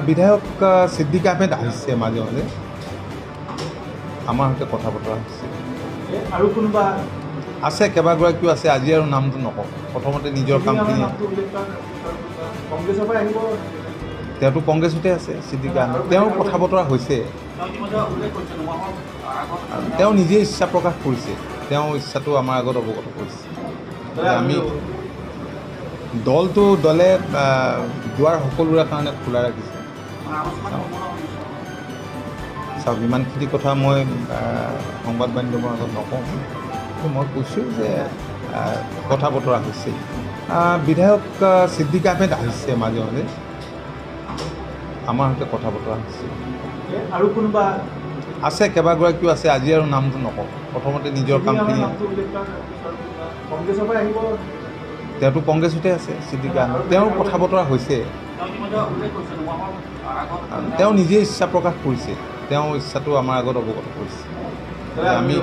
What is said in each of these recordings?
বিধায়ক সিদ্দিক আহমেদ আহিছে মাজে মাজে আমাৰ সৈতে কথা বতৰা হৈছে আৰু কোনোবা আছে কেইবাগৰাকীও আছে আজি আৰু নামটো নকওঁ প্ৰথমতে নিজৰ কামখিনি কংগ্ৰেছৰ পৰা আহিব তেওঁতো কংগ্ৰেছতে আছে সিদ্দিক আহমেদ তেওঁৰ কথা বতৰা হৈছে তেওঁ নিজে ইচ্ছা প্ৰকাশ কৰিছে তেওঁৰ ইচ্ছাটো আমাৰ আগত অৱগত কৰিছে আমি দলে দুৱাৰ সকলোৰে কাৰণে খোলা ৰাখিছে চাওক ইমানখিনি কথা মই সংবাদ মাধ্যমৰ আগত নকওঁ মই কৈছোঁ যে কথা বতৰা হৈছে বিধায়ক সিদ্দিক আহমেদ আহিছে মাজে মাজে আমাৰ সৈতে কথা বতৰা হৈছে আৰু কোনোবা আছে কেইবাগৰাকীও আছে আজি আৰু নামটো নকওঁ প্ৰথমতে নিজৰ কামখিনি কংগ্ৰেছৰ পৰা আহিব তেওঁতো কংগ্ৰেছতে আছে সিদ্দিক আহমেদ তেওঁৰ কথা বতৰা হৈছে তেওঁ নিজে ইচ্ছা প্ৰকাশ কৰিছে তেওঁৰ ইচ্ছাটো আমাৰ আগত অৱগত কৰিছে আমি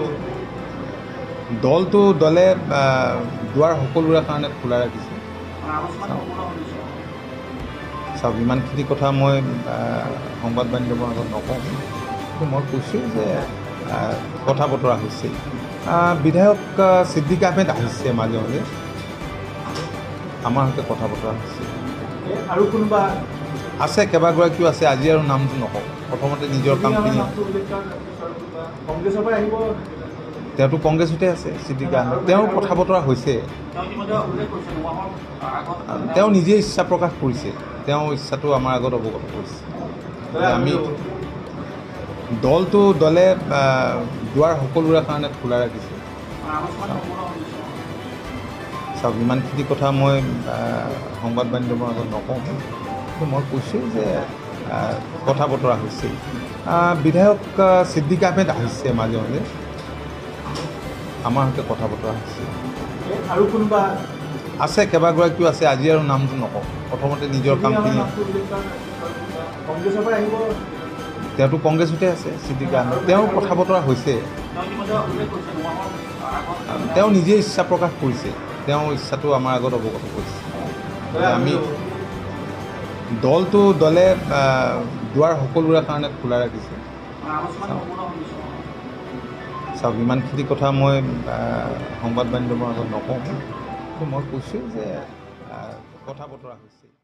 দলে দুৱাৰ সকলোৰে কাৰণে খোলা ৰাখিছে চাওক ইমানখিনি কথা মই সংবাদ মাধ্যমৰ আগত নকওঁ মই কৈছোঁ যে কথা বতৰা হৈছে বিধায়ক সিদ্দিক আহমেদ আহিছে মাজে মাজে আমাৰ সৈতে কথা বতৰা হৈছে আৰু কোনোবা আছে কেইবাগৰাকীও আছে আজি আৰু নামটো নকওঁ প্ৰথমতে নিজৰ কামখিনি কংগ্ৰেছৰ পৰা আহিব তেওঁতো কংগ্ৰেছতে আছে সিদ্দিক আহমেদ তেওঁৰ কথা বতৰা হৈছে তেওঁ নিজে ইচ্ছা প্ৰকাশ কৰিছে তেওঁৰ ইচ্ছাটো আমাৰ আগত অৱগত কৰিছে আমি দলে দুৱাৰ সকলোৰে কাৰণে খোলা ৰাখিছে চাওক ইমানখিনি কথা মই সংবাদ মাধ্যমৰ আগত নকওঁ মই কৈছোঁ যে কথা বতৰা হৈছে বিধায়ক সিদ্দিক আহমেদ আহিছে মাজে মাজে আমাৰ সৈতে কথা বতৰা হৈছে আৰু কোনোবা আছে কেইবাগৰাকীও আছে আজি আৰু নামটো নকওঁ প্ৰথমতে নিজৰ কামখিনি কংগ্ৰেছৰ পৰা আহিব তেওঁতো কংগ্ৰেছতে আছে সিদ্দিক আহমেদ তেওঁৰ কথা বতৰা হৈছে তেওঁ নিজে ইচ্ছা প্ৰকাশ কৰিছে তেওঁৰ ইচ্ছাটো আমাৰ আগত অৱগত কৰিছে আমি দলে দুৱাৰ সকলোৰে কাৰণে খোলা ৰাখিছে চাওক ইমানখিনি কথা মই সংবাদ মাধ্যমৰ আগত নকওঁ মই কৈছোঁ যে কথা বতৰা হৈছে